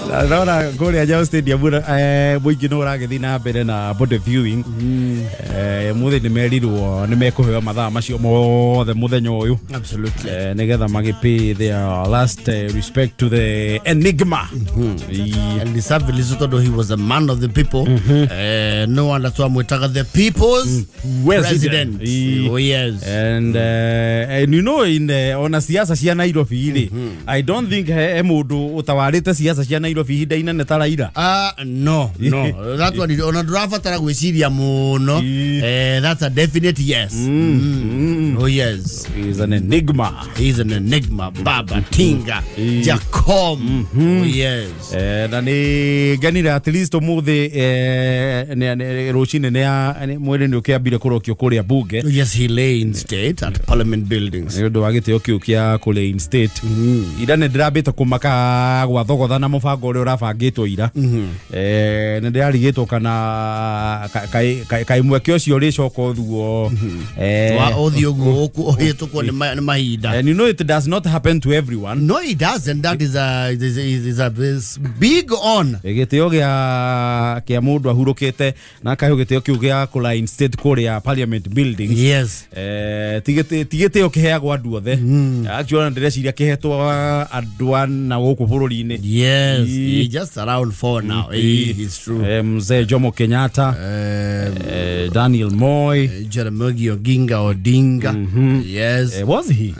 Naona kule Nyayo Stadium mwingi no ragethi na mbere na body viewing muthe ni merirwo ni mekuheo mathaa macio mothe muthenya uyu Absolutely. Negetha magipay their last respect to the Enigma. And deservedly so, though he was a man of the people. No one that's why mwetaga the people's president. Oh yes. And you know in ona siasa cia Nairobi ile I don't think mundu utawarite siasa cia Nairobi hinda inene taraira. No. That one ona drafatara gwiciria muno. That's a definite yes. Oh yes. He's an enigma. He's an enigma. Baba Tinga Jacob. Oh yes. Na ni ganira at least muthe rochine ne mwere ni ukiambire kurokio kuria bunge. Yes, he lay in state at Parliament buildings. Ndio wagite kia kule in state. Ida ne ndirabite kumaka gwa thogotha na mubango uri urabangitwo ira. Ne ndirarigitwo kana kai mweke ucio ri coko thuo wa othio guku ohitukwo ni mahinda. And you know it does not happen to everyone. No, it doesn't. That is a big on. Gitio kia mundu ahurukite na kayo gitio kiu gia kula in state kuria Parliament buildings. Yes. Tigite okiheagwo andu othe. Actually ndireciria kihetwo andu na guku bururi-ini. Yes, he just around 4 now. It's true. Mzee Jomo Kenyatta, Daniel Moi, Jaramogi Oginga Odinga. Yes. Was he?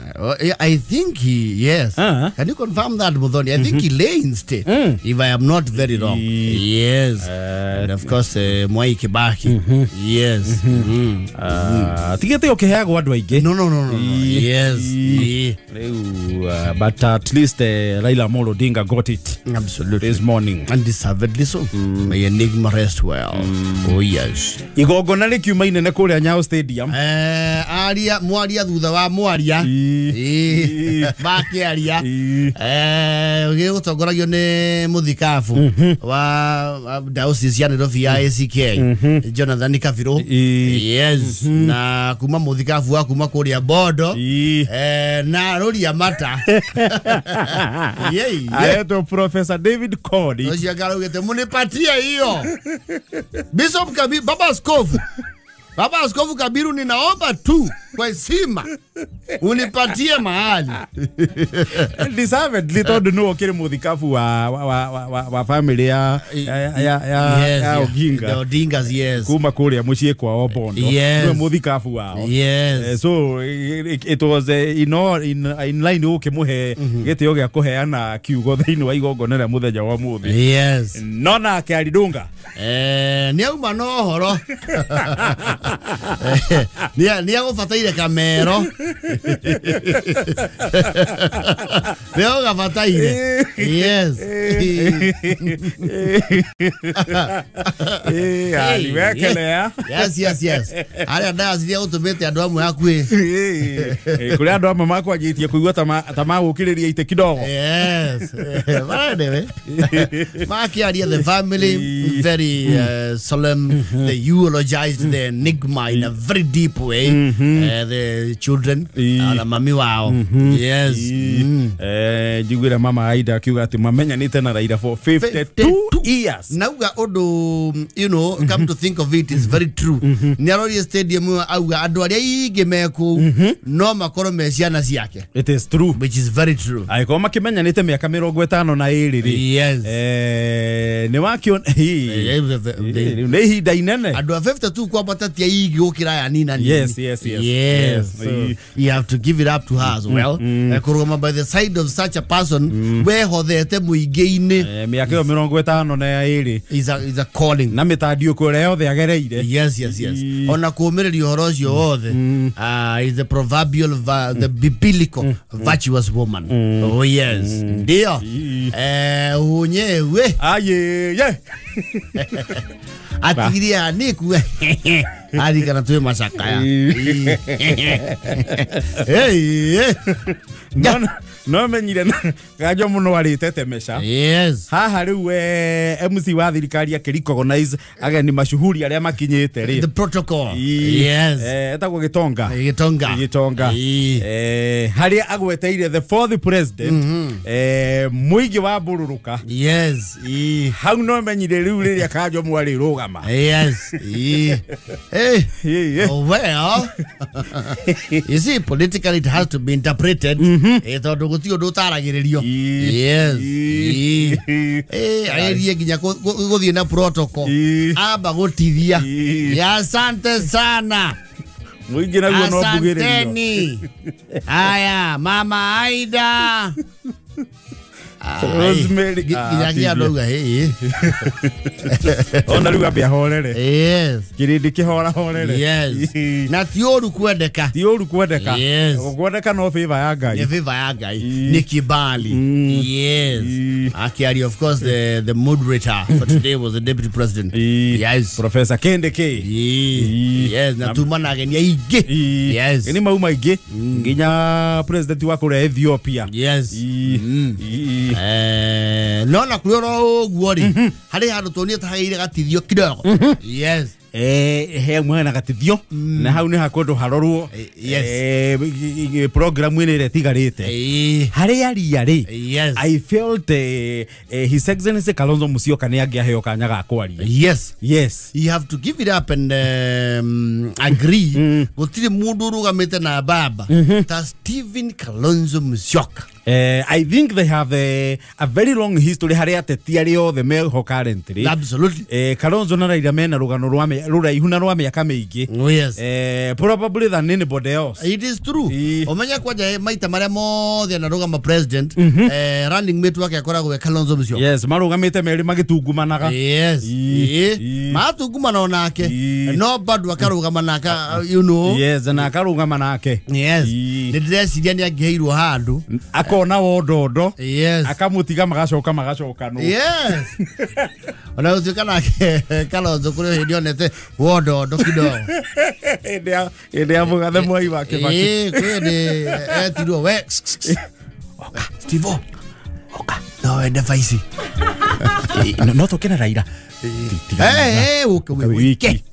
I think yes. Can you confirm that, Muthoni? I think he lay in state, if I am not very wrong. Yes. And of course, Mwai Kibaki. Yes. Tigete okiheagwo andu aingi. No. Yes. But at least Raila Amolo Odinga got it. Absolutely. This morning. And deservedly so. May Enigma rest well. Oh yes. Igogona rikiuma inene kuria Nyayo Stadium. Mwaria thutha wa mwaria. Bakiaria. Gigutongoragio ni muthikabu wa diocese ya Nairobi ya ACK. Jonathan Kabiro. Yes. Na kuma muthikabu wa kuma kuria Bodo. Na Roria Mata. Aeto Professor David Cody. Oshiagarugete munipatia hiyo. Bishop Kabiru, Baba Askofu Kabiru, ninaomba tu kwa heshima unipatie mahali. Deservedly told no kile muthikabu wa family ya Oginga. The Odingas, yes. Kuma kuria mucie kwa Obondo. Yes. Muthikabu wao. Yes. So it was in line ukimuhe gitio gia kuheana kiugo thiini wa igongona ria muthenya wa muthi. Yes. Nona akiaridunga. Ni auma no horo. Ni agufataire kamero. Ni agufataire. Yes. Aliwekelea. Yes. Ari ndazi dia utumete andu amwe akui. Kuri andu amwe makwajitie kuigua tamagukiriria ite kidogo. Yes. Anyway. Makiaria the family very solemn. They eulogized the Enigma in a very deep way. The children na mami wao. Yes. Jiguira mama Aida akiuga ati mamenyanite na Raila for 52 years. Nauga odo, you know, come to think of it, it's very true. Nyayo Stadium auga andu aria ingi meku no makoro meciana ciake. It is true, which is very true. Aiko makimenyanite miaka 52 ri. Yes. Ni wakio ni hinda inene. Andu 52 kwa batatia ingi gukira ya nina nini. Yes. So you have to give it up to her as well. Kuruma by the side of such a person we hothete muingi-ini. Miaka 52 is a calling. Na mitadio kure yothe agereire. Yes. Ona kuumireria horo cio wothe. Is the proverbial the biblical virtuous woman. Oh yes. Ndio. Unyewe. Aye. Atiria niku. Ari kana tuwe masakaya. no menyire Kanjo muno aritete mesha Yes. haha riu MC wa thirikari akiricognize ageni mashuhuri aria makinyite ri The protocol. Yes. Etagwo Gitonga Gitonga. haria agweteire the fourth president muigi wa bururuka. Yes. Hau no menyire riu riria Kanjo mwari rugama. Yes. Hey. Oh, well. You see, politically it has to be interpreted. Tondu gutio ndutaragirerio. Yes. Ayerie ginya guthie na protocol. Amba gutithia. Ya asante sana. Muingi na guo no bugirerio. Asanteni. Aya, Mama Aida. Rosemary Ginya ndoga hey. Ona riu ambia horere. Yes. Kirindi kihora horere. Yes. Na tioru kwendeka. Yes. Kwendeka no favor ya Ngai. Ni favor ya Ngai. Ni kibali. Yes. Akiari, of course, the moderator for today was the deputy president. Yes. Professor Kendeke. Yes. Na tumana ageni aige. Yes. Ni mauma aige. Nginya president wa kule Ethiopia. Yes. No na kuloro ogwori. Hari handu tonie tahaire gatithio kidogo. Yes. He mwana gatithio na hau ni hakondo harorwo. Yes. Program ine ire tigarite. Hari ari. Yes. I felt His Excellency Kalonzo Musyoka ni angeheo kanya ga kwaria. Yes. Yes. You have to give it up and agree. Gutire mundu rugamite na baba. Ta Stephen Kalonzo Musyoka. I think they have a very long history haria tetiari o the male currently. Absolutely. Kalonzo na Raila mena rugano ruraihu na rwa miaka mingi. Oh yes. Probably than anybody else. It is true. Omenya kwaja maita maria mothe na rugama president running mate wake akoragwo we Kalonzo Musyoka. Yes, marugamite meri magitungumanaga. Yes. Matungumana onake. No bad wakarugama naka, you know. Yes, na akarugama nake. Yes. Ndidresiria ni ageirwo handu. Akona wododo. Yes. Akamutiga magacoka no. Yes. Ona utuka nake Kalonzo kuri hidionete wododo kidogo. Ede amugathe mwai wake baki. Kwede etiruo we. Oka, Steve. Oka. No ende faisi. No tokena Raila. Uke wiki.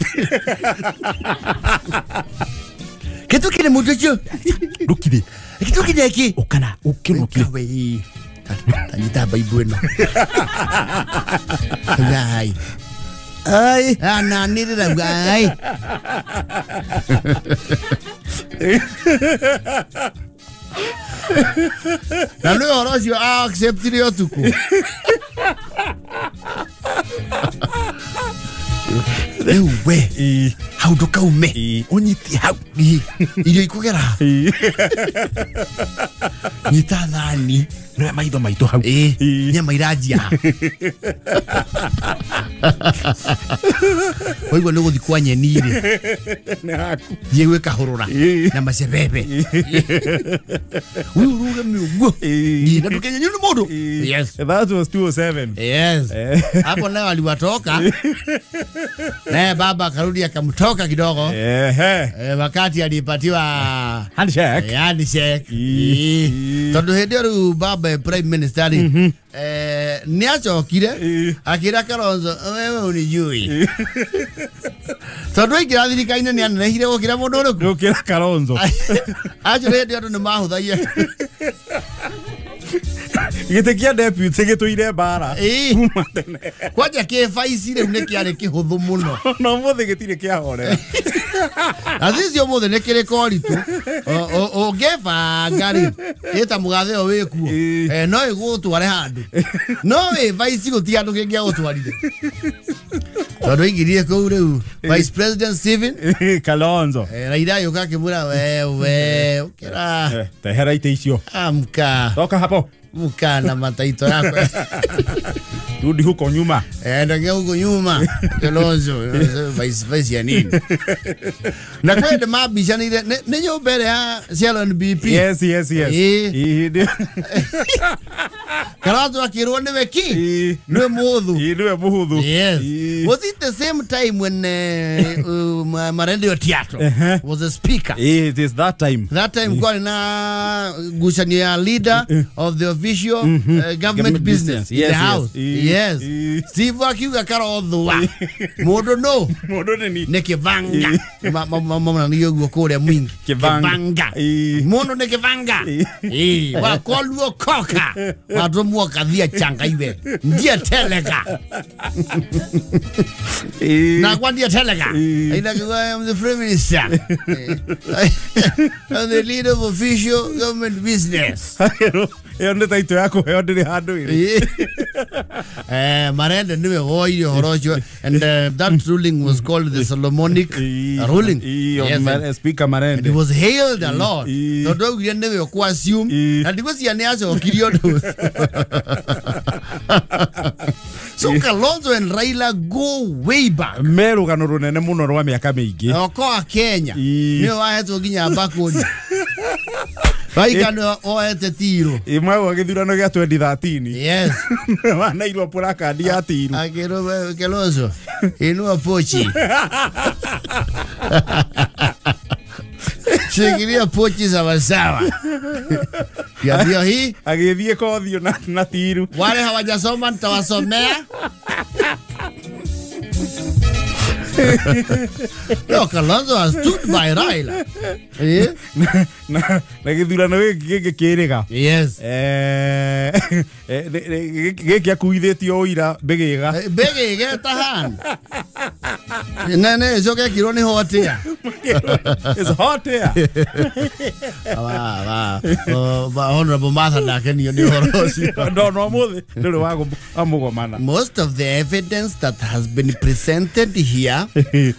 Kitu kile mudojo. Rukide. Kitu kile ki. Okana, ukino kile. Tanita baibueno. Ngai. Ai, ana nirira ngai. Na no orosio accept rio tuku. Ewe. How do kaume? Onyiti how. Irio ikugera. Nita nani? No maitho maito hau. Nya mairajia. Oigwa no guthi kwa nyeni ri. Yewe kahurura na macebebe. Uruga miugo. Ni na tukenya nyuni modo. Yes. That was 207. Yes. Hapo nayo aliwatoka. Na baba karudi akamtoka kidogo. Wakati alipatiwa handshake. Handshake. Tondu hindi ru baba prime minister ni acokire akira Kalonzo wewe unijui. Tondu ikira thirikaine ni anehire gukira mundu uriku. Gukira Kalonzo. Acho hindi andu ni mahuthagia. Gitekia deputy gituire bara. Kwaja ke faisi re ne kiare kihuthu muno. No mothe gitire kia hore. Azizi mothe ne kire koritu. O geva ngari. Eta mugathe o wikuo. No igutware handu. No we faisi gutia andu kingia gutwarire. Tondu ingirie kou riu Vice President Stephen Kalonzo. Raila yuka kimura wewe ukira. Tehera ite icio. Amka. Toka hapo. Mukana mataito yako. Rudi huko nyuma. Ndio huko nyuma. Kalonzo vice ya nini? Na kwenda mabishani ile ne nyobere ya CLNBP. Yes. Kalonzo akirwo ni weki. Niwe muhuthu. Niwe muhuthu. Yes. Wothi it the same time when Marende Otiato was a speaker? It is that time. That time kwa na Gushania leader of the official government business in the house. Yes. Steve Wakiuga kara all the way. Modo no. Modo ni. Nekivanga. Mama niyo gukore mwingi. Kivanga. Mono nekivanga. Wa koluo koka. Wadomu kadhia changa iwe. Ndia telega. Na kwa ndia telega. I'm the prime minister. I'm the leader of official government business. Yonde taito yako yonde hando ile. Marende niwe hoi horojo, and that ruling was called the Solomonic ruling. Yes, Speaker Marende. And it was hailed a lot. Todo yende we ko assume and because yane aso kiriodo. So Kalonzo and Raila go way back. Meru gano runene muno rwa miaka mingi. Oko Kenya. Ni waheto ginya bakoni. Baigano oete tiro. Imwe wa githurano gya 2013. Yes. Wana ilwa pura kandi ya tiro. Agero Kalonzo. Inua pochi. Shikilia pochi sawa. Ndio hii agithie kothio na tiru. Wale hawajasoma nitawasomea. No, Kalonzo has stood by Raila. Na githurano giki kiriga. Yes. Giki akuithitio uira begiga. Begiga tahan. Nene zoke kironi hotia. It's hot here. Honorable Martha Nakeni ni horosi. No mothe. Ndio wago amugomana. Most of the evidence that has been presented here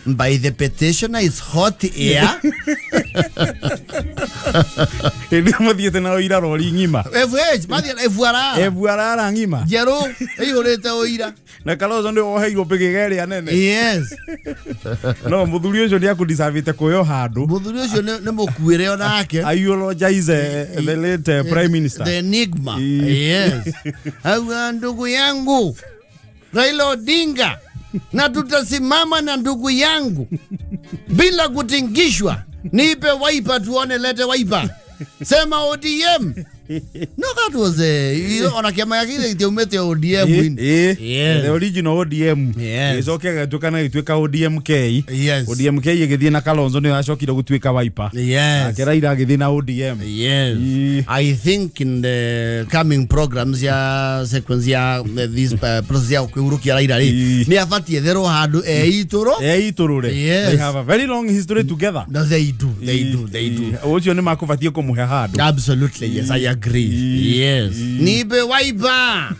by the petitioner is hot air. Ndio mothiete na uira rori ngima. Evuara ngima. Jero, eyurete uira. Na Kalonzo ndio oheirwo begiga ria nene. Yes. No muthuri ucio ni akudisavite kuyo handu. Muthuri ucio ni mukuire onake. I eulogize the late prime minister. The enigma. Yes. Au ndugu yangu Raila Odinga, na tutasimama na ndugu yangu bila kutingishwa. Nipe wiper tuone, lete wiper. Sema ODM. No, that was on a camera they met the ODM win. Yeah. The original ODM. Yes. Is okay tukana itweka ODMK. Yes. ODMK igithie na Kalonzo ni acokire gutwika wiper. Yes. Akeraira agithie na ODM. Yes. I think in the coming programs ya sequence ya this process ya kurukia Raila ni afatie thero handu eituro. Yes. They have a very long history together. No, they do. Ocio ni makufatie kumuhe handu. Absolutely. Yes, I agree. Yes. Nipe wiper.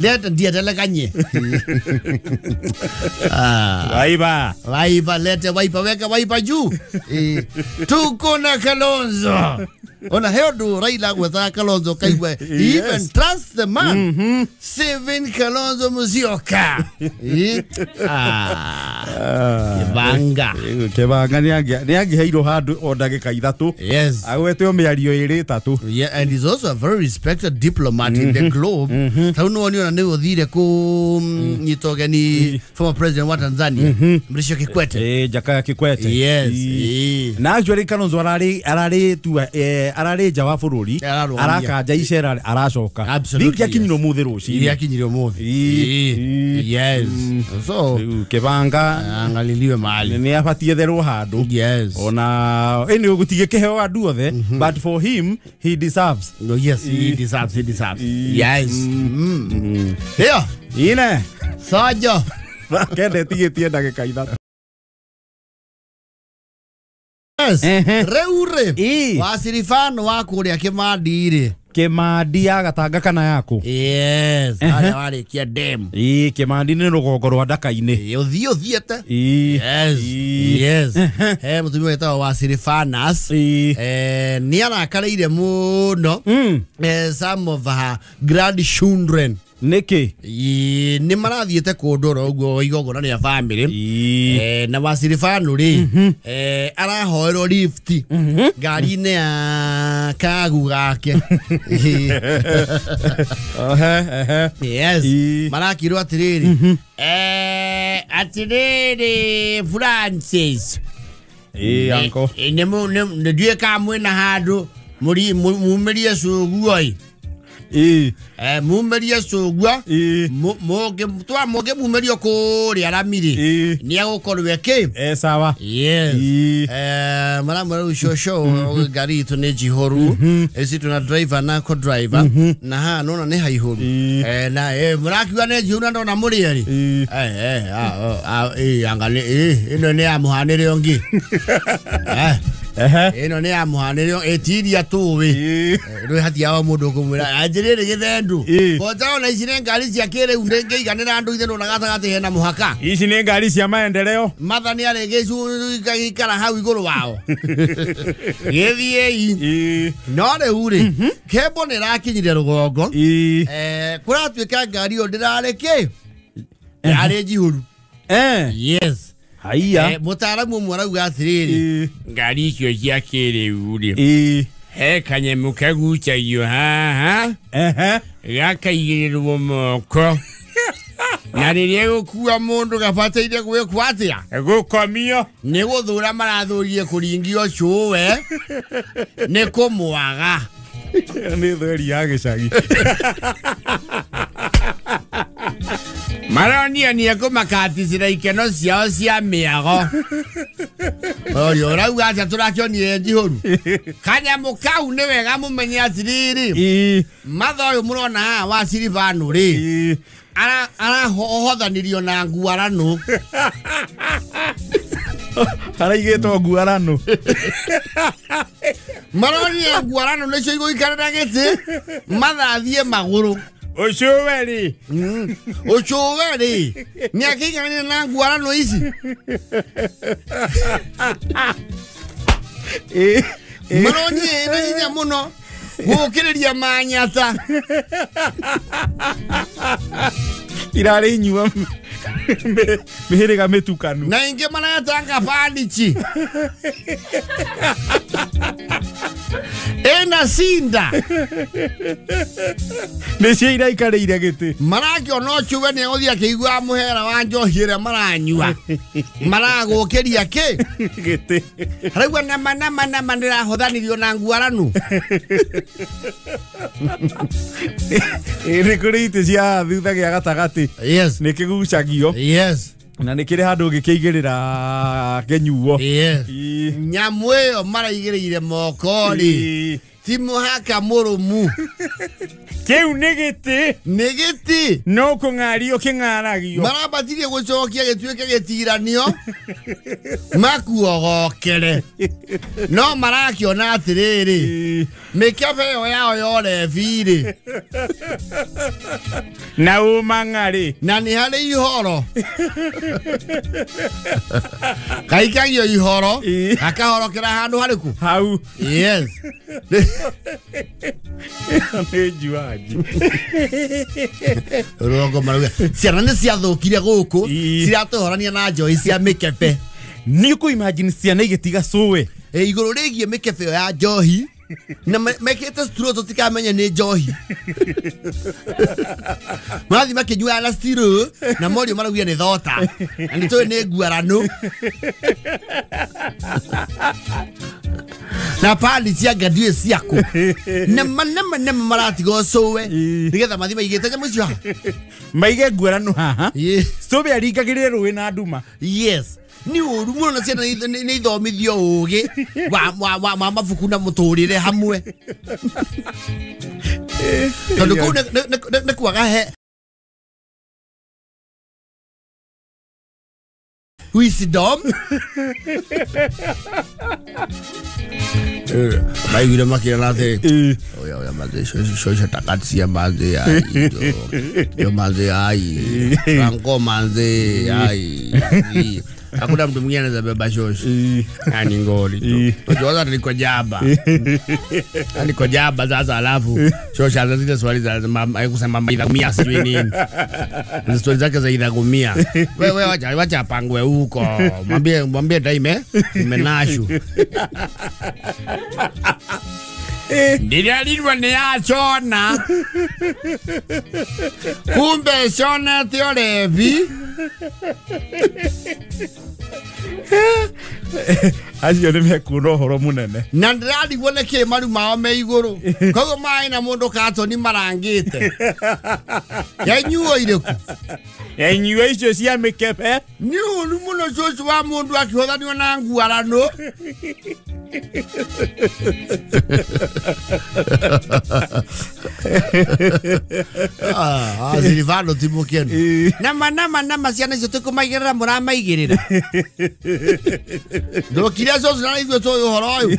Let dia telekanye. Wiper, lete wiper, weka wiper juu. Tuko na Kalonzo. Ona heodu Raila gwetha Kalonzo kaigwe. Even trust the man. Saving Kalonzo Musyoka. Kibanga ni angiheirwo handu o ndagika ithatu. Yes. Agwetwo miario iri itatu. Yeah, and he's also a very respected diplomat in the globe. Tauno waniona ni uthire ku nyitogeni former president wa Tanzania, Mrisho Kikwete. Jakaya Kikwete. Yes. Na actually Kalonzo arari nja wa bururi arakanja icera aracoka. Bingi akinyiro muthi ruci. Akinyiro muthi. Yes. So kibanga angaliliwe mahali. Ni afatie thero handu. Yes. Ona eni ugutige keheo andu othe, but for him he deserves. No, yes, he deserves. Yes. Here. Ine. Sajo. Kende tigetie ndagika ithatu. Yes. Reure. Wasirifano wako uri akimandire. Kimandi ya gatanga kana yako. Yes. Ala wale kia dem. Kimandi ni rugongo rwa ndaka-ini. Uthiete. Yes. Mutumia wetagwo Wasirifanas. Ni arakareire muno. Some of her grandchildren. Niki ni marathiete kundura uguo igogona ni family na Wasirifano ri arahoerwo lift ngari-ini ya kagu gake. Yes. Marakirwo atiriri Atirere Francis. Uncle. Ne due ka mwena hado mumeria sogui. Mumeria sogua. Moge mumeria ko ri aramiri. Ni agokorwe ke. Sawa. Yes. Mara shosho gari to ne jihoru. Esi tuna driver na ko driver. Na ha nona ne haihoru. Na murakiwa ne jihuna ndo na muri yari. Angale ino ne amuhanire ongi. Ino ne amuhanire etiria tuwe. Ro hati awa mundu kumura. Ajirire githendu. Bota ona icine ngari cia kire urenge iganira andu ithe nona gatagati hena muhaka. Ici ni ngari cia maendeleo. Mathani aregecu ikara hau iguru wao. Githie no reuri kebo ne rakinyire rugongo. Kuratuika ngari o ndirareke. Yare jihuru. Yes. Haiya. Mutaramu mwarauga atiriri. Ngari icio cia kire uri. Kanyemu kagucagio haha. Gakaigirirwo moko. Na riria gukua mundu gabataire gwikwa atia gukomio ni guthura marathurie kuringio cuwe ni kumwaga ni theri ya gicagi Maronia ni akumakaticira ikeno ciao cia miago. Oyo rauga atia turakionie njihuru. Kanyamu kau ni wega mumenye atiriri. Matho uyu murona wa Silvano ri. Ara hothanirio na nguarano. Araigeto nguarano. Maronia nguarano nicio iguikarira giti. Mathathie maguru. Oshoweri. Oshoweri. Ni akigania na nguarano ici. Maronia ni nya muno. Gukiriria manyata. Irare nyua mihiriga metukanu. Na inge manayatanga pandichi. Ena sinda. Necie iraikareire giti. Marakio no chuwe ni othia kiigua muhera wa njohire maranyua. Maragukiria ki giti. Rauga nama ndira hothanirio na nguaranu. Rekurite cia thutha gia gatagati. Yes. Nikigucagio. Yes. Na nikire handu gikigirira kenyuo. Yes. Nyamwe maraigirire mokori. Timuhaka murumu. Keu negiti no kungario kingaragio marabatirie gucokia gituike gitiranio makuogokere no marakiona atiriri mikabe yo yao yore vire na umangari na ni hali ihoro kaikagio ihoro akahorokera handu hariku hau yes nejuaji rogo maruga ciana ni ciathukire guku ciratohorania na njoi cia mikepe ni ku imagine ciana igitiga suwe iguru rigie mikepe ya njohi na mekete stro tutikamenye ni njohi marathi makinyua na stiro na morio maraguia ni thota ani to ni nguarano na pali cia gadue ciako na maratigo sowe nigetha mathi maigite nyamu icio maige nguarano haha sobe arikagire ruwe na nduma yes ni uru muno na ciana ni ithomithio ugi wa mabuku na muturire hamwe tondu ku ne kwaga he wisdom baigire makira nate oya maze sho takati ya maze ai yo maze ai franco maze ai hakuna mtu mwingine anaweza beba shoshi yani ngoli tu unajua ni kwa jaba yani kwa jaba sasa alafu shoshi anazidi swali za kusema maida 100 sijui nini ni story zake za ida 100 wewe wacha apangwe huko mwambie daime imenashu Ndiralirwa ni achona. Kumbe shona teorevi. Acio nĩ mekuona ũhoro mũnene. Na ndirarigwo nĩ kĩ maru mao me igũrũ. Koguo maĩ na mũndũ katoni marangĩte. Yanyuo irĩku. Yanyuo icio cia mĩkebe. Nĩ ũru mũno cũcũ wa mũndũ akĩhũthanio na nguarano. Silvano timukenu. Nama ciana icio tũkũmaigĩrĩra mũramaigĩrĩra. Ndũkire cũcũ na ithuĩ tũĩ ũhoro ũyũ.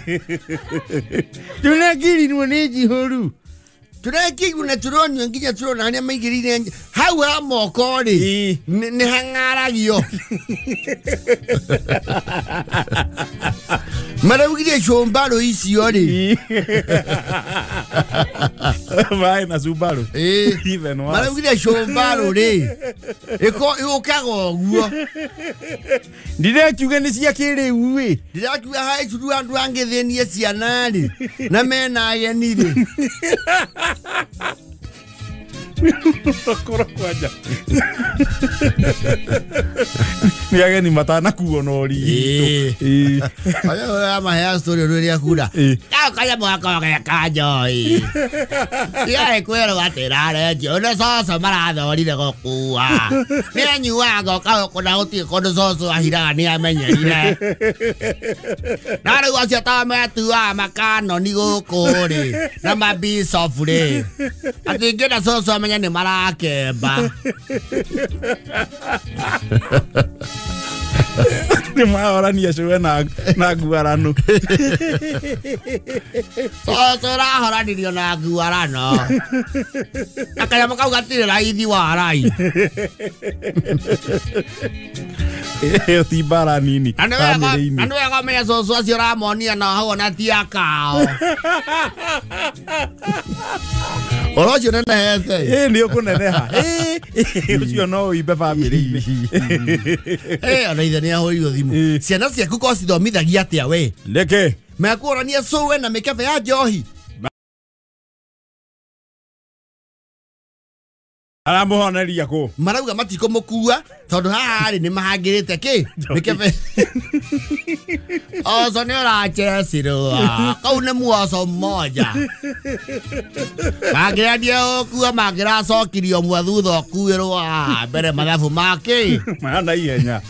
Tũrakirirwo nĩ njihũru. Tũrekĩirwo na tũronio nginya tũrona harĩa maigĩrĩire hau ha moko rĩ nĩ hang'aragio. Maraugire Subaru icio rĩ. Vai na Subaru. Maraugire Subaru rĩ. Ĩũkaga ũguo. Ndirakiuga nĩ cia kĩrĩu ĩ. Ndirakiuga haĩ curu andũ angĩthĩnie ciana rĩ. Na mena ageni rĩ. Kora kwanja. Ni ageni matanakuo no ri. Aya mahea story rũrĩa kura. Kaya mwaka wa kanjoi. Ya ekwero aterare jona soso marathorire gũkua. Nĩ anyuaga kana gũtirĩ kũndũ soso ahiraga nĩ amenyerire. Na rĩu acio ta metua makano ni gũkũ rĩ. Na mabisofu rĩ. Atingĩra soso amenya nĩ marakemba. Nĩ mahorania cũwe na nguarano. Soso rahoranirio na nguarano. Na kanyamũ kau gatirĩ raithi wa rai. Ti mbara nini. Andũ wega menya soso acio ramonia na hau ona ti akao. Oro cio nenehete. Nĩ ũkũneneha. Ũcio no ũimbe bamĩrĩ-inĩ. Ona ithe nĩ ahũrirwo thimũ. Ciana ciaku ko cithomithagia atĩa we? Nĩkĩ? Mekuorania cũwe na mĩkebe ya njohi. Aramũhoneria kũ? Marauga matikũmũkua tondũ haha rĩ nĩ mahangĩrĩte kĩ? Mĩkebe. Oco nĩ ũrachecirwo. Kau nĩ muoco mmoja. Mangĩendia ũkua mangĩracokirio ũmwe thutha ũkuĩrwo mbere mathabu makĩ. Mana ihenya.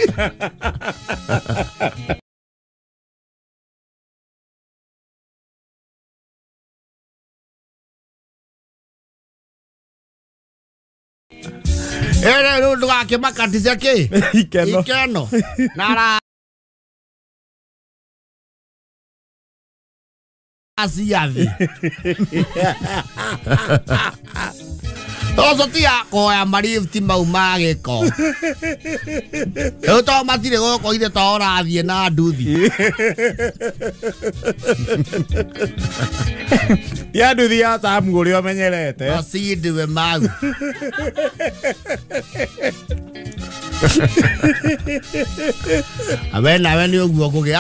Rĩu ndũgakĩmakatice kĩ? Ikeno. Nara asiathi. Oco ti yakoya marifti mau ma gĩko. Rĩu to matirĩ gũkũ ithe to ũrathiĩ na nduthi. Ya nduthi ya Samu ũrĩa ũmenyerete. Acindiwe mau. Awe nĩ ũguo kũgĩa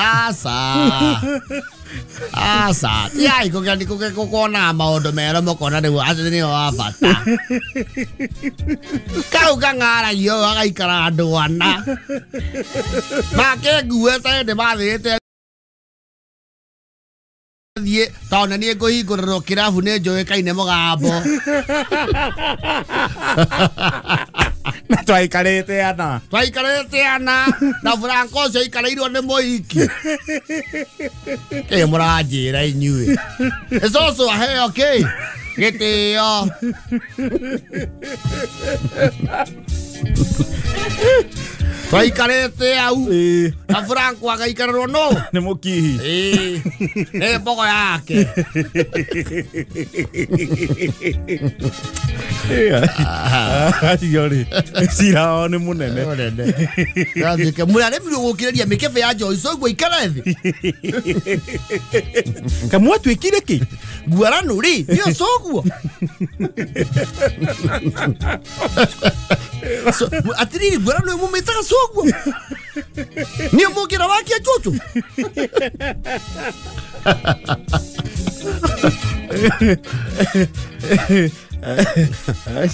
asa. Ya ikũgĩa nĩ kũkona maũndũ merũ mũkona nĩguo acio nĩo wa bata. Kau kang'aragio gagaikara andũ ana. Makĩnguĩte nĩ mathĩĩte thiĩ tondũ nĩ ngũhingũrĩrwo kĩrabu nĩ njũĩkaine mũgambo. Na twaikarĩte ana. Na Franco ũcio aikarĩirwo nĩ mũhiki. Mũranjĩra inyuĩ. Cũcũ aheo kĩ? Gĩtĩo. Twaikarĩte au. Na Franco agaikarĩrwo no. Nĩ mũkihi. Nĩ mbogo yake. Acio rĩ. Cira wao nĩ mũnene. Mũraremirwo gũkĩrĩria mĩkebe ya njohi coguo ikara thĩ. Kamwatwĩkire kĩ? Nguarano rĩ nĩyo coguo. Atiriri nguarano ĩmũmĩtaga coguo. Nĩyo mũkĩra wakia cucu.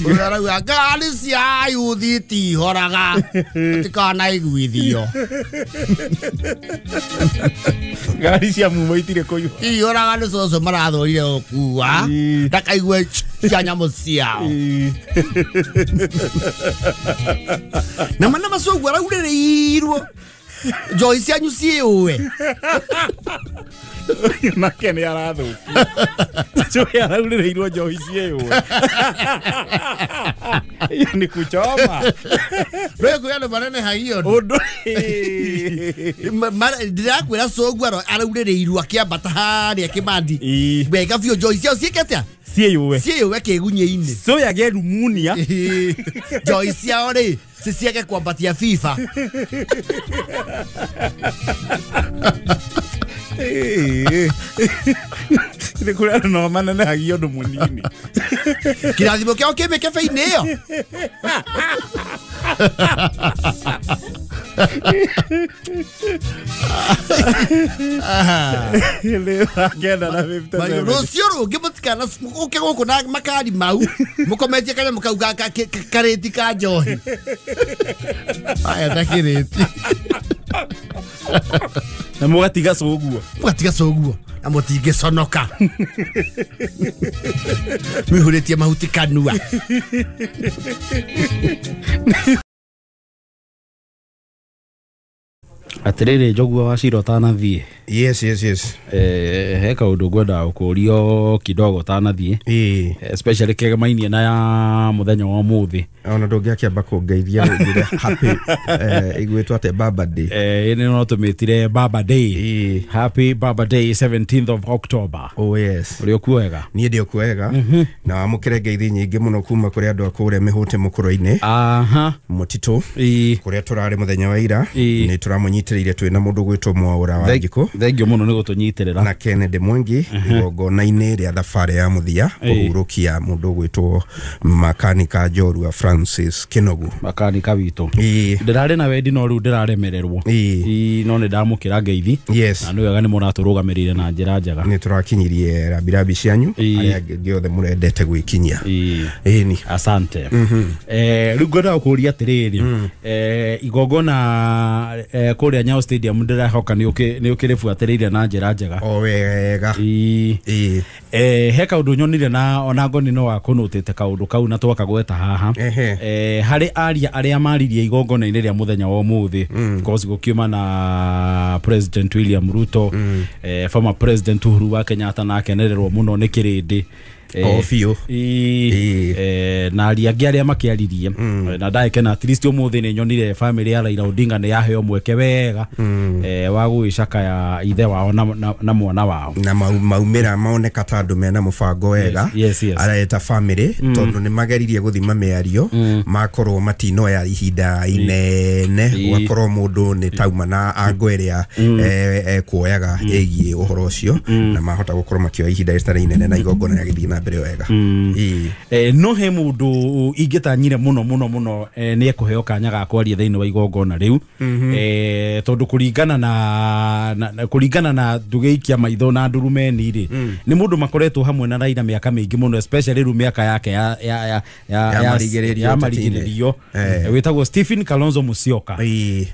Urarauga ngari cia yuthi tihoraga tikanaiguithio ngari cia mumo itire kuyu tihoraga nĩ coco marathũire gũkua ndakaigue cia nyamũ ciao na mana macogu araurĩrĩirwo njoi cianyu ciĩũwe nake nĩ arathũkia cũĩ araurĩrĩirwo njohi ciĩũwe iyo nĩ kuchoma rwĩkwĩra nĩ manene haio ũndũ ndĩrakwĩra cogu araurĩrĩirwo akĩambata harĩa kĩbandi wega biũ njoi ciao ciĩkĩte ciĩũwe kĩgunyĩ-inĩ cũĩ agĩe rumunia njoi ciao rĩ ciciage kwambatia FIFA nĩ kũrĩ andũ no manenehagia ũndũ mũnini kĩrathimo kĩao kĩ mĩkebe-inĩ ĩyo rũcio rũngĩ mũtikana ũke gũkũ na makari mau mũkometie kanyamũ kau karĩti ka njohi aya ndakĩrĩti na mũgatiga cũguo na mũtingĩconoka mwĩhũrĩtie mahuti kanua atĩrĩrĩ njogua wa cira ũtanathiĩ Yes. He kaũndũ ngwendaga gũkũrio kidogo ũtanathiĩ especially kĩgemainie na ya mũthenya wa ũmũthĩ ona ndũngĩakĩamba kũngeithia njĩre happy ĩgwĩtwo atĩ Baba Day nĩ no tũmĩtire Baba Day happy Baba Day 17th of October yes ũrĩ okuo wega niĩ ndĩ okuo wega na wamũkĩre ngeithi nyingĩ mũno kuma kũrĩ andũ a kũrĩa Mĩhũtĩ mũkũrũ-inĩ mũtitũ kũrĩa tũrarĩ mũthenya wa ira nĩ tũramũnyitĩrĩire twĩna mũndũ gwĩtwo Mwaũra wa Ngĩkũ thengio mũno nĩ gũtũnyitĩrĩra na Kennedy Mwangi igongona-inĩ rĩa thabarĩ ya mũthia kũhurũkia mũndũ gwĩtwo makanika Njorua Francis Kinogu makanika witũ ndĩrarĩ na wendi no rĩu ndĩraremererwo no nĩ ndamũkĩra ngeithi na nĩ wega nĩ mũratũrũgamĩrĩire na njĩra njega nĩ tũrakinyirie rambirambi cianyu arĩa angĩ othe mũrendete gwĩkinyia ni asante rĩu ngwendaga gũkũria atĩrĩrĩ igongona kũrĩa Nyayo Stadium ndĩrahoka nĩ ũkĩrĩbuatĩrĩire na njĩra njega o wega he kaũndũ nyonire na ona ngoni no wakũnũtĩte kaũndũ kau na twoka gweta haha harĩ aria arĩa maririe igongona-inĩ rĩa mũthenya wa ũmũthĩ because gũkiuma na President William Ruto former President Uhuru wa Kenyatta na akenererwo mũno nĩ kĩrĩndĩ biũ na aria angĩ arĩa makĩaririe na ndagĩkena at least ũmũthĩ nĩ nyonire family ya Raila Odinga nĩ yaheo mweke wega wa gwĩcakaya ithe wao na mwana wao na maumĩra maoneka ta andũ mena mũbango wega areta family tondũ nĩ mageririe gũthima mĩario makorwo matinoya ihinda inene gwakorwo mũndũ nĩ tauma na ango ĩrĩa kuoyaga ĩgiĩ ũhoro ũcio na mahota gũkorwo makĩoya ihinda rĩtarĩ inene na igongona rĩagĩthiĩ na mbere wega no he mũndũ ingĩtanyire mũno nĩ ekũheo kanya ga kwaria thĩinĩ wa igongona rĩu tondũ kũringana na ndũgĩikia maitho na ndurumeni rĩ nĩ mũndũ makoretwo hamwe na Raila mĩaka mĩingĩ mũno especially rĩu mĩaka yake ya marigĩrĩrio wĩtagwo Stephen Kalonzo Musyoka nĩ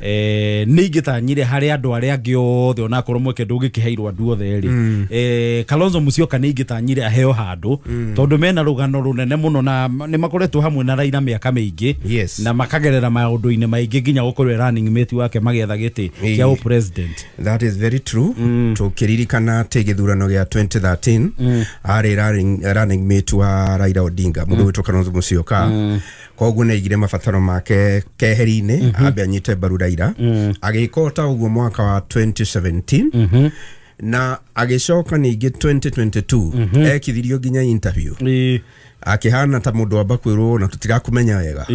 ingĩtanyire harĩ andũ arĩa angĩ othe onakorwo mweke ndũngĩkĩheirwo andũ othe rĩ Kalonzo Musyoka nĩ ingĩtanyire aheo handũ tondũ mena rũgano rũnene mũno na nĩ makoretwo hamwe na Raila mĩaka mĩingĩ na makagerera maũndũ-inĩ maingĩ nginya gũkorwo running mate wake magĩetha gĩtĩ kĩa president. That is very true. Tũkĩririkana atĩ gĩthurano gĩa 2013 arĩ running mate wa Raila Odinga mũndũ wĩtwo Kalonzo Musyoka koguo nĩ aigire mabataro make keheri-inĩ ambe anyite mbaru Raila agĩkota ũguo mwaka wa 2017 na agĩcoka ningĩ 2022 ekithirio nginya interview akihana ta mũndũ amba kwĩrwo na tũtirakũmenya wega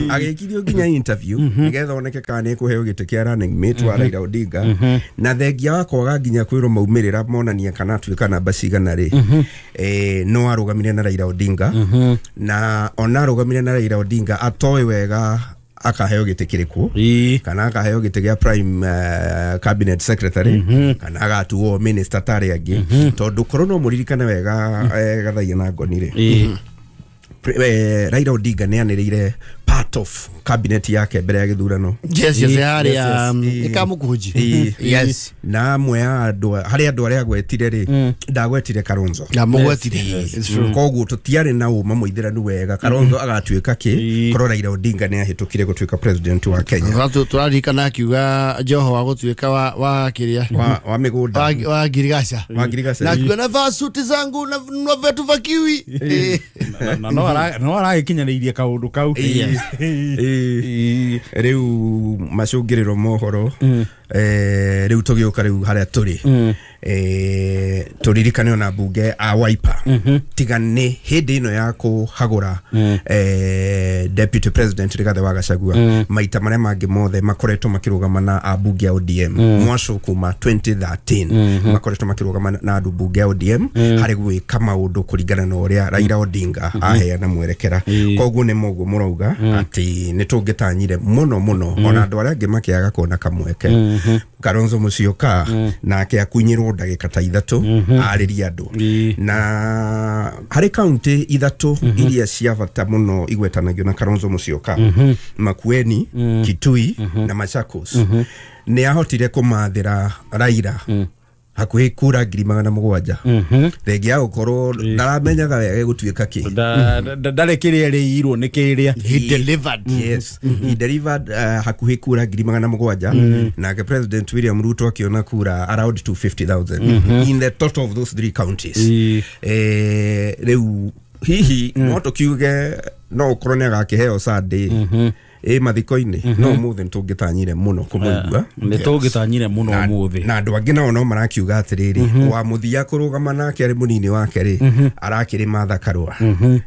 agĩkirio nginya interview nĩgetha oneke kana nĩ kũheo gĩtĩ kĩa running mate wa Raila Odinga na thengia wa kwaga nginya kwĩrwo maumĩrĩra monania kana atuĩka namba cigana rĩ no arũgamire na Raila Odinga na ona arũgamire na Raila Odinga atoĩ wega akaheo gite kiriku kana akaheo gite gya prime cabinet secretary kana agatuo minister tari angi tondu korono muririkana wega gathaia na ngonire Raila Odinga neanirire part of cabinet yake mbere ya githurano. Yes, hari ikamukuji. Yes. Na amwe hari andu aria gwetire ri ndagwetire Kalonzo. Na mugwetire. Koguo tutiari na uma muithiranu wega Kalonzo agatuika ki koro Raila Odinga ne ahitukire gutuika president wa Kenya. Turarikana akiuga Joho wa gutuika wa kiria wa migunda wa Girigasha. Na akiuga na vasuti zangu na vetu vakiwi. No aragikinyanirie kaundu kau. Riu macungiriro mohoro riu tugiuka riu haria turi turirikane ona bunge a Wiper tigane hindi ino ya kuhagura deputy president Rigathi wa Gachagua maita maria mangi mothe makoretwo makirugama na abunge a ODM mwaco kuma 2013 makoretwo makirugama na andu bunge a ODM hari gwika maundu kuringana na uria Raila Odinga aheana mwerekera koguo ni moguo murauga ati nitungitanyire muno ona andu aria angi makiaga kuona kamweke Kalonzo Musyoka nake akunyirwo ndagika ta 3 ariria andu na hari county 3 iria cia bata muno igwetanagio na Kalonzo Musyoka Makueni Kitui na Machakos ni ahotire kumathira Raila hakuhi kura 700 thegi agukoro ndaramenyaga wega gutuika ki ndare kiria riirwo ni kiria he delivered. Yes, he delivered hakuhi kura 700 na ke President William Ruto akiona kura around 250,000 in the total of those 3 counties. Reu hihi moto kiuge no korone gakiheo Sunday mathiko-ini no muthe ntungitanyire muno kumuigua ni tungitanyire muno muthe na andu angi no marakiuga atiriri wa muthia kurugama nake ari munini wake ri arakiri matha karua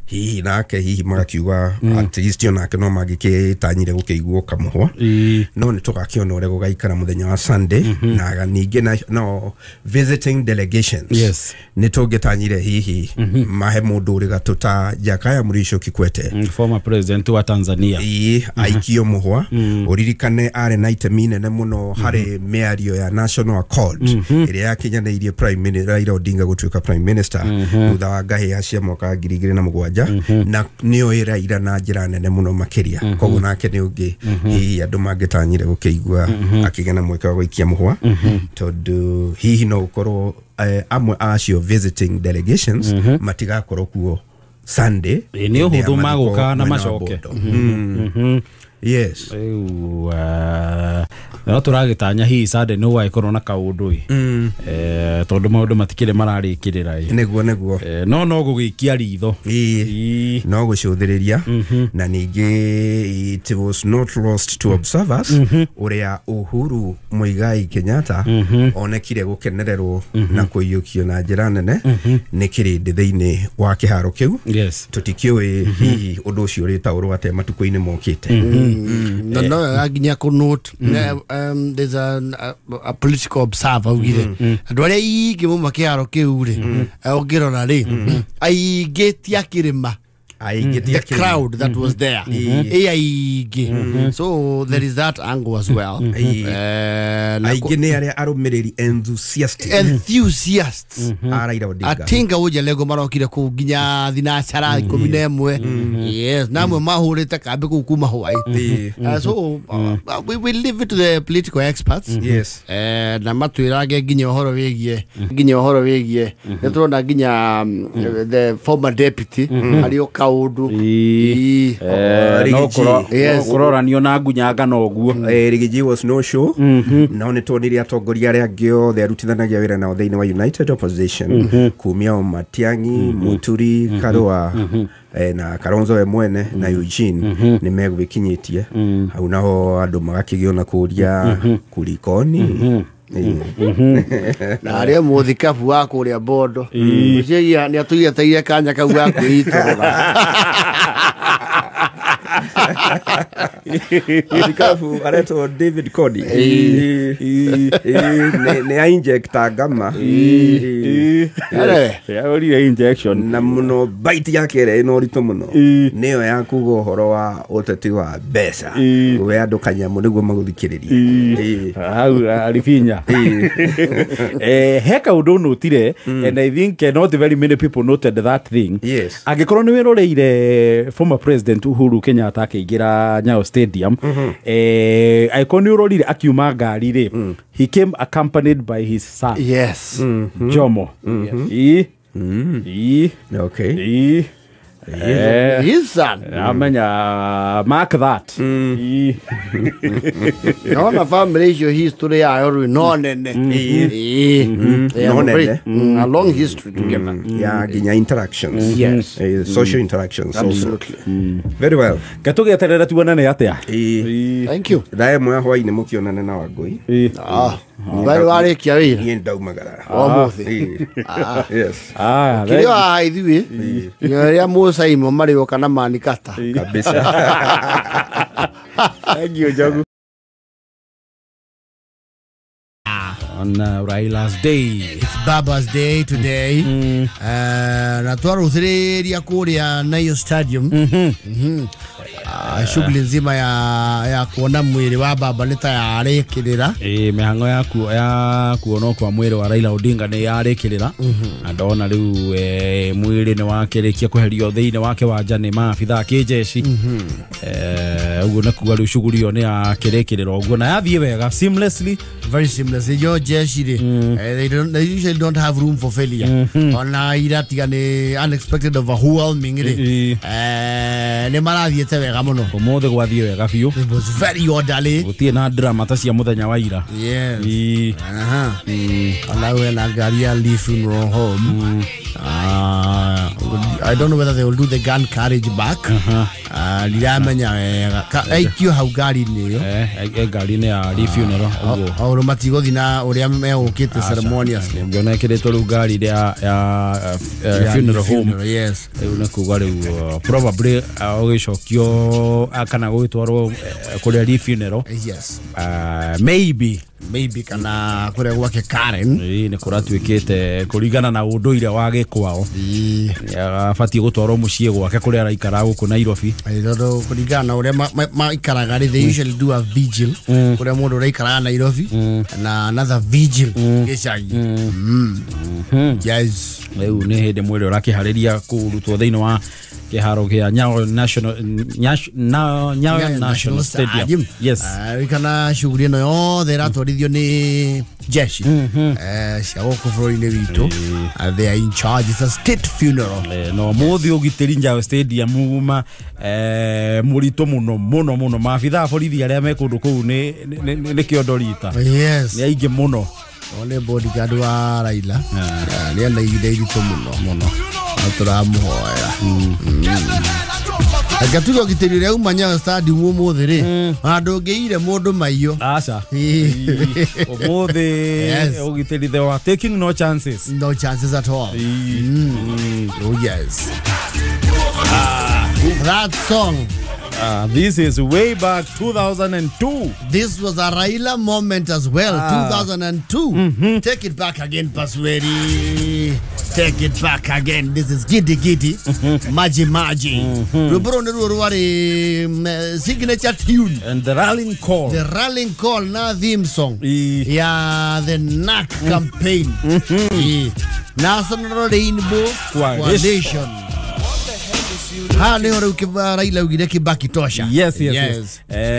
hihi nake hihi magakiuga at least onake no magikitanyire gukiiguo kamuhwa no ni tugakiona ure gugaikara muthenya wa Sunday na ningi no visiting delegations ni tungitanyire hihi mahe mundu uri gatuta Jakaya Mrisho Kikwete former president wa Tanzania aikio muhwa uririkane are na itemi nene muno hari miario ya National Accord iria yakinyanirie prime minister Raila Odinga gutuika prime minister thutha wa ngahi ya cia mwaka 2007 na nio Raila na njira nene muno makiria koguo nake ni ungi hihi andu mangitanyire gukiigua akigena mweka wa guikia muhwa tondu hihi no ukorwo amwe acio visiting delegations matigakorwo kuo Sunday ni uhuthu maguka na macoke yes no turagitanya hihi Sunday no waikorwo na kaundu tondu maundu matikire mararikirira neguo no gugikia ritho no gucuthiriria na ningi it was not lost to observers uria Uhuru Muigai Kenyatta onekire gukenererwo na kuiyukio na njira nene ni kirindi thiini wa kiharo kiu tutikiwe hihi undu ucio ri taurwo ate matuko-ini mokite no aginya ku note there's a political observer ugire andu aria ingi mu makiaro kiu ri ogirona ri aigetia kirima the crowd that was there so there is that angle as well aige ne aria arumiriri enthusiasts Raila Odinga atinga uja lego marokire ku ginya thinacara 11 yes namwe mahurite kambe ku kuma Hawaii so we leave it to the political experts na matwirage ginya ohoro wigie neturona ginya the former deputy ario kaundu no kuroranio na ngunyanga no guo Rigiji was no show no ni toniri atongoria aria angio the arutithanagia wira na thiini wa United Opposition kumia Matiang'i Muturi Karua na Kalonzo we mwene na Eugene ni megubikinyitie hau naho andu magakigiona kuria kulikoni na aria muthikabu wa kuria bondo ucia ni atuia taire kanya kau ga kwitoroga Ndikabu areto David Cody ne injecta gamma ya ori injection na muno bite yake re no rito muno neo ya kugo horo wa oteti wa besa we andukanya mu niguo maguthikiririe hau alifinya heka undu notire and I think not very many people noted that thing. Yes. Agikorwo ni wiroreire former president Uhuru Kenyatta akigira Nyayo Stadium agikorwo ni urorire akiuma ngari ri he came accompanied by his son. Yes. Jomo. Okay. His son. Amenya mark that. No na family history ya yoru no nene. A long history together. Yeah, ginya interactions. Yes. Social interactions. Absolutely. Very well. Gatugeterera tuonane atia. Thank you. Dae mwa hwaini mukionane na Wangui. Bari wari kia wira. Ni ndaumagara. Omuthi. Yes. Kiri wa ithui. Ya Musa imo mari okana manikata. Kabisa. Thank you, Jogu. On Raila's day. It's Baba's day today. Na twaruthiriria kuria Nyayo Stadium. Shughuli nzima ya kuona mwili wa baba nita yarekirira. Mihango ya kuona kwa mwili wa Raila Odinga ni yarekirira. Andona riu mwili ni wakerekia kuherio thiine wake wa jane maabitha kijeshi. Uguo na kuga riu shughuli yo ni yakerekirira uguo na yathie wega seamlessly. Very seamless. Yo jeshi they usually don't have room for failure. Ona iratiga ni unexpected overwhelming ri. Ne marathiete wega muno. Omothe gwathie wega biu. It was very orderly. Gutie na drama ta cia muthenya wa ira. Yes. Ona we na ngari ya Lee Funeral Home. I don't know whether they will do the gun carriage back. Liramenya wega. Aikio hau ngari ni yo. Ngari ni ya Lee Funeral uguo. Auro matigothi na uria megukite ceremoniously. Ngiona kireto ru ngari ya funeral home. Yes. Una kuga riu probably ogicokio akana gwitwarwo kuria Lee Funeral. Yes. Maybe kana kuria gwake Karen. Ni kuratuikite kuringana na unduire wa gikwao. Afatie gutwarwo mucie gwake kuria araikara guku Nairobi. Ndodo kuringana uria maikaraga they usually do a vigil kuria mundu araikara Nairobi na another vigil gicagi. Yes. Riu ni hinde mwiri urakihariria kurutwo thiini wa kiharo kia Nyayo National Stadium. Yes. Kana shughuli no yothe ratwarithio ni jeshi. Cia guku bũrũri-inĩ witũ. They are in charge. It's a state funeral. No muthi ugitiri Nyayo Stadium muma murito muno maabitha borithi aria me kundu kuu ni kiondorita. Yes. Ni aingi muno. Ole bodyguard wa Raila. Ni ana idirito muno. Aturamuhoera. Agatuga ukitiriria uma Nyayo Stadium umuthi ri. Andungiire mundu maiyo. Acha. Umuthi ugitiri they were taking no chances. No chances at all. Oh yes. That song. This is way back 2002. This was a Raila moment as well. 2002. Take it back again, Pasweri. Take it back again. This is Giddy Giddy. Maji Maji. Signature tune. And the rallying call. The rallying call, na theme song. Yeah, the NAC campaign. National Rainbow Coalition. Leo Raila ugire Kibaki tosha. Yes.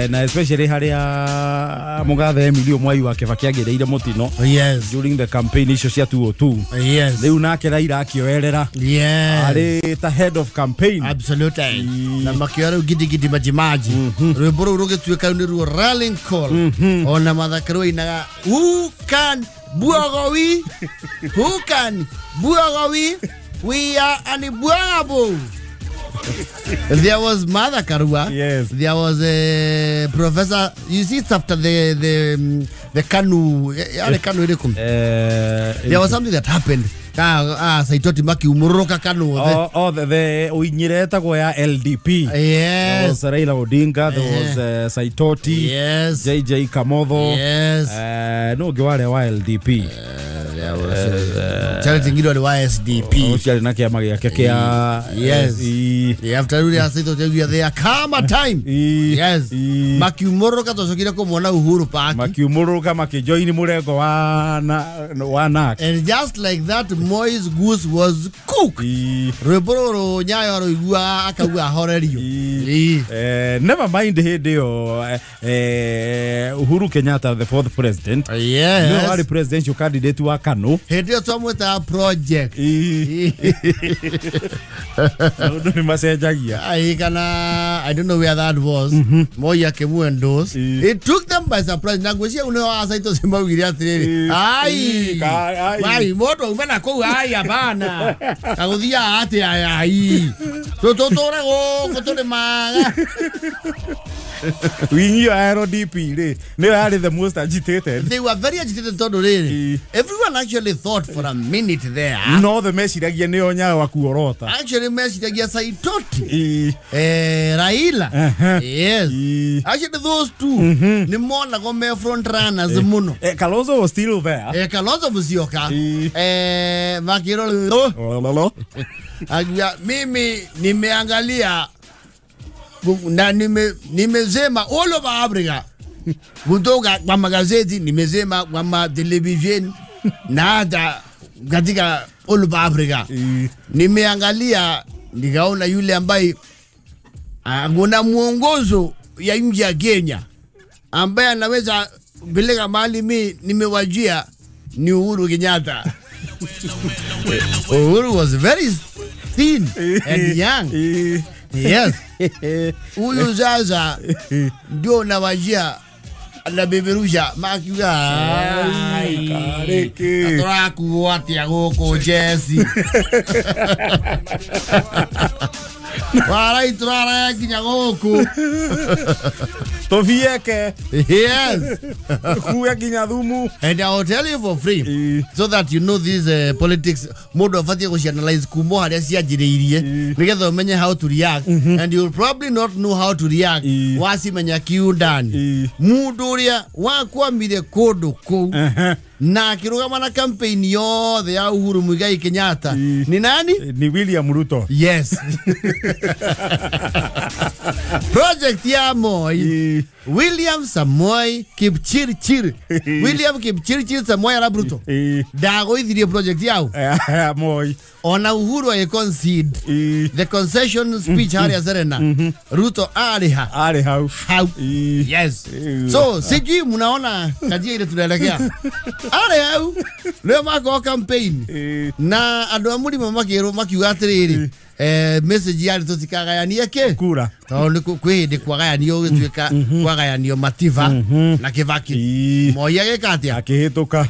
Na especially haria mugathe Emilio Mwai wa Kibaki agireire mutino. Yes. During the campaign issue cia 202. Yes. Riu nake Raila akioerera. Yes. Ari the head of campaign. Absolutely. Na makiora Giddy Giddy Maji Maji. Rwimbo ru rugituika ni ru rallying call. Ona mathakaro inaga who can Buagawi? Who can Buagawi? We are unbuagable. There was Mother Karua. Yes. There was a professor. You see, it's after the Kanu. There was something that happened Saitoti makiumũrũrũka kanũthe. Oh, the uinyireta go ya LDP. Yes. There was Raila Odinga, there was Saitoti. Yes. JJ Kamotho. Yes. No gware wa LDP. Charity ngiro ni wa SDP. Uciari na kiama giake kia. Yes. After rudi Saitoti you there come time. Yes. Makiumũrũrũka tocokire kumwona Uhuru Park. Makiumũrũrũka makijoin murengo wa NARC. And just like that Moi's goose was cooked. Rwĩmbo Nyayo roigua akagua horerio. Never mind hidio Uhuru Kenyatta the fourth president. Yes. No ari presidential candidate wa Kanu. Hidio twamweta project. No ni masejagia. I don't know where that was. Moi akemu endorse. It took them by surprise. Nagwĩcia uno asaito simbaugire atiriri. Ai moto umena kou ai abana. Aguthia ati ai. Totore go kotore maga. Wingi RDP re. They are the most agitated. They were very agitated todo re. Everyone actually thought for a minute there. No the messiragia ni Onyayo wa kuorota. Actually messiragia Saitoti. Raila. Yes. Actually those two. Ni mona go me front runners muno. Kalonzo was still there. Kalonzo Musyoka. Makiro. Mimi nimeangalia na nimesema all over Africa. Kutoka kwa magazeti nimesema kwa television na hata katika all over Africa. Nimeangalia nikaona yule ambaye kuna muongozo ya nchi ya Kenya ambaye anaweza peleka mahali mimi nimewajia ni Uhuru Kenyatta. Uhuru was very thin and young. Yes. Huyu sasa ndio nawajia anabeberusha makiwa kareke aturakuatia goko Jesse. Wala iturara kinya goko. Tovieke. Yes. Kuya kinya thumu. And I will tell you for free so that you know this politics mode of fatia go analyze kumo haria cianjiriirie nigetha umenye how to react and you will probably not know how to react wasi menya kiundani mundu uria wakwamire kundu ku na akirugama na campaign yothe ya Uhuru Muigai Kenyatta ni nani? Ni William Ruto. Yes. Project ya Moi William Samoei Kipchirchir. William Kipchirchir Samoei Arap Ruto. Dago ithirie project yao. Moi. Ona Uhuru ay concede the concession speech haria Serena. Ruto ariha. How? Yes. So sijui munaona kajia ile tunaelekea. Ariha. Leo mako campaign. Na andu amuri mamakiro makiuga atiriri. Message yari tutikagayania ke kura tondu kwindi kwagayanio gituika kwagayanio Mativa na Kibaki Moi agekatia akihituka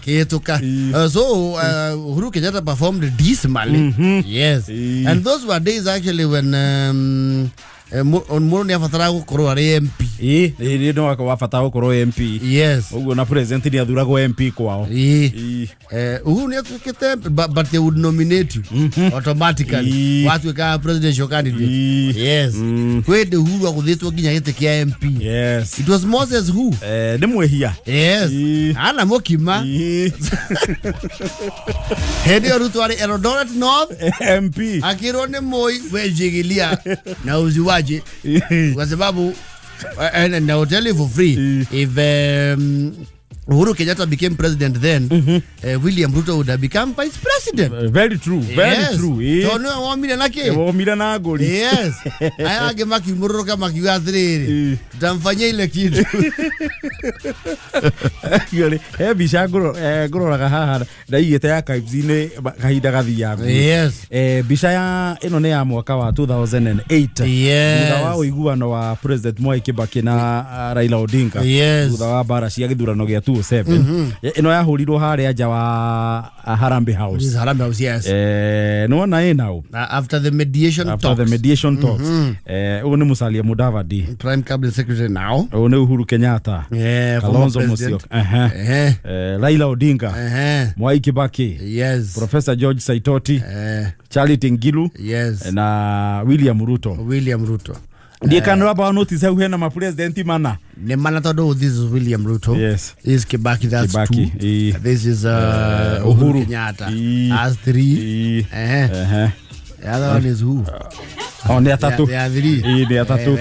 so Uhuru Kenyatta performed dismally. Yes. And those were days actually when Muro ni afatara gukorwo ari MP. Ni no afatara gukorwo MP. Yes. Uguo na president ni athuragwo MP kwao. Uhuru ni atukite but they would nominate you automatically. Watu ka presidential candidate. Yes. Kwende Uhuru aguthitwo nginya gite kia MP. Yes. It was Moses who? Ni mwehia. Yes. Ana mokima. Hedi Ruto ari Eldoret North MP. Akiro ni Moi wejigilia na uziwaje kwa sababu and I will tell you for free if Uhuru Kenyatta became president then William Ruto would have become vice president. Very true. Very true. Tono wamira nake. Wamira na goli. Yes. Aya age makimuruka makiuga atiriri. Tutamfanyia ile kitu. Yole bisha ngororaga haha ndaigite ya kaibzine kahinda gathiaga. Yes. Bisha ya ino ne ya mwaka wa 2008. Yes. Thutha wa uiguano wa President Mwai Kibaki na Raila Odinga. Yes. Thutha wa bara cia githurano gia 207 ino yahurirwo haria nja wa Harambee House. This is Harambee House, yes. No na now After the mediation talks. Uyu ni Musalia Mudavadi, Prime Cabinet Secretary now. uyu ni Uhuru Kenyatta, Kalonzo Musyoka, Raila Odinga, Mwai Kibaki, yes, Professor George Saitoti, Charity Ngilu, yes, na William Ruto. Ndiye kanwa ba notice hu hena ma president mana. Ne mana todo, this is William Ruto. Yes. This is Kibaki, that's Kibaki. 2. This is Uhuru Kenyatta. That's 3. The other one is who? Ne atatu. They are 3. Ne atatu.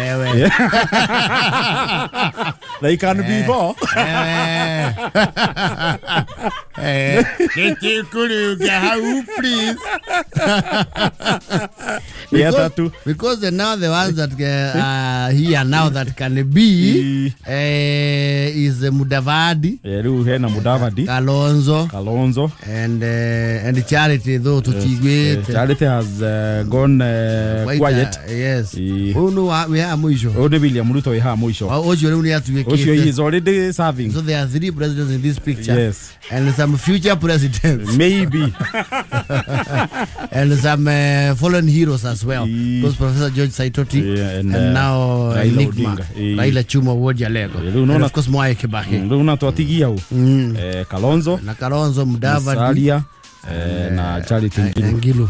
They can be 4. Please. Because now the ones that here now that can be is Mudavadi. Mudavadi. Kalonzo. And Charity though to Tigwe. Charity has gone quiet. Yes. Oh no, we have Moisho. Oh, William Ruto we have Moisho. He is already serving. So there are 3 presidents in this picture. Yes. And some future presidents. Maybe. And some fallen heroes as well. Because Professor George Saitoti and now Nigma, Raila Chuma Wojalego. And of course Mwai Kibaki. Kalonzo. Kalonzo Mudavadi. Na Charity Ngilu.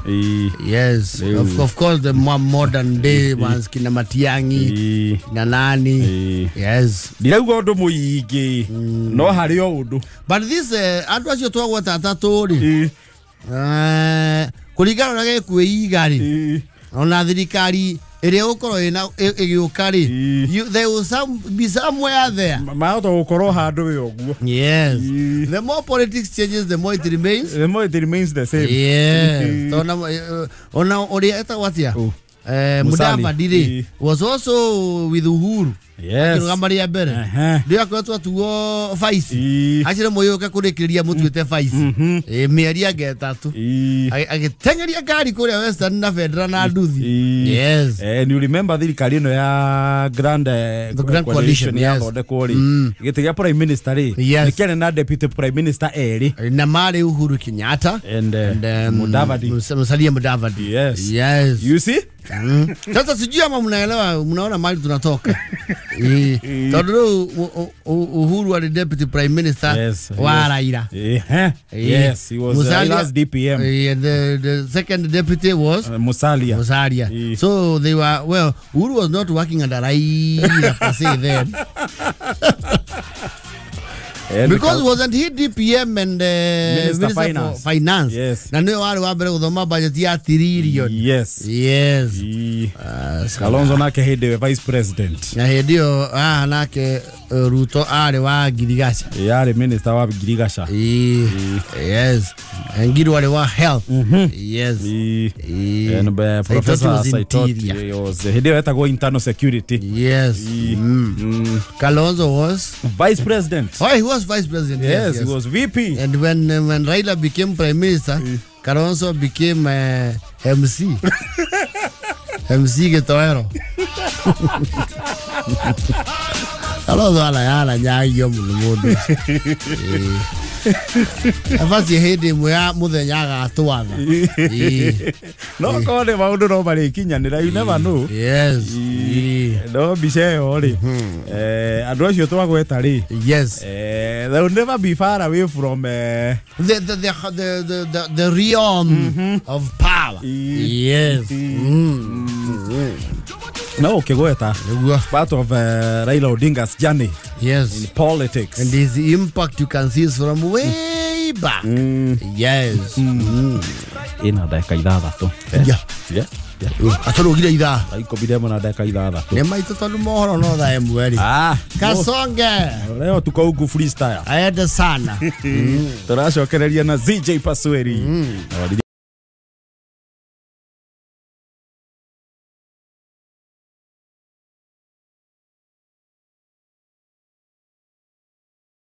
Yes. Of course the more modern day ones kina Matiangi, Nanani. Yes. Dirauga undu muingi no hari o undu. But this andu acio twagwa tatatu ri. Kurigana na kwĩigari. Ona thirikari ĩrĩa ũkorwo ĩna ĩgĩũka rĩ, there will be somewhere there. Mahota gũkorwo handũ wĩ ũguo. Yes. The more politics changes, the more it remains. The more it remains the same. Yes. Ona ũrĩa etagwo atia? Mudavadi was also with Uhuru. Yes. Ngamaria mbere. Ndio akwetwa tuo vice. Acire moyoka kurekeria mutuite vice. Mieri agetatu. Agitengeria gari kuria Western na Federal na Nduthi. Yes. And you remember thirikari ino ya Grand Coalition ya thondekwo ri. Gĩtĩ gĩa Prime Minister ri. Nĩkĩarĩ na Deputy Prime Minister eri. Na mari Uhuru Kenyatta and Mudavadi. Musalia Mudavadi. Yes. Yes. You see? Sasa sijui ama mnaelewa, mnaona mali tunatoka. Todoro Uhuru was the Deputy Prime Minister wa Raila. Yes, he was Raila's DPM. The second deputy was Musalia. So they were, well, Uhuru was not working under Raila per se then. Because wasn't he DPM and Minister for Finance? Yes. Na ndio wale wabere kuthoma budget ya trillion. Yes. Yes. Kalonzo nake hede Vice President. Na hedio nake Ruto ale wa Girigasha. Yale Minister wa Girigasha. Yes. And Ngilu wale wa Health. Yes. And Professor Saitoti was hedio etago Internal Security. Yes. Kalonzo was Vice President. Oh, he was Vice President. Yes, he was VP. And when Raila became Prime Minister, Kalonzo became MC. MC Getoero. Kalonzo ala nyayo muno. Afasi hede muya muthenya agatwatha. No kone maundu no bari kinyanira, you never know. Yes. No biche ori. Andu acio twagweta ri. Yes. They will never be far away from the realm of power. Yes. No, Kegweta was part of Raila Odinga's journey. Yes. In politics. And his impact you can see is from way back. Yes. Ina dakika 6. Yeah. Atoro gire itha. Aiko bidemo na dakika 6. Ne maito tonu mohoro no tha mweri. Kasonge. Leo tuko huku freestyle. Aenda sana. Turacokereria na ZJ Pasweri.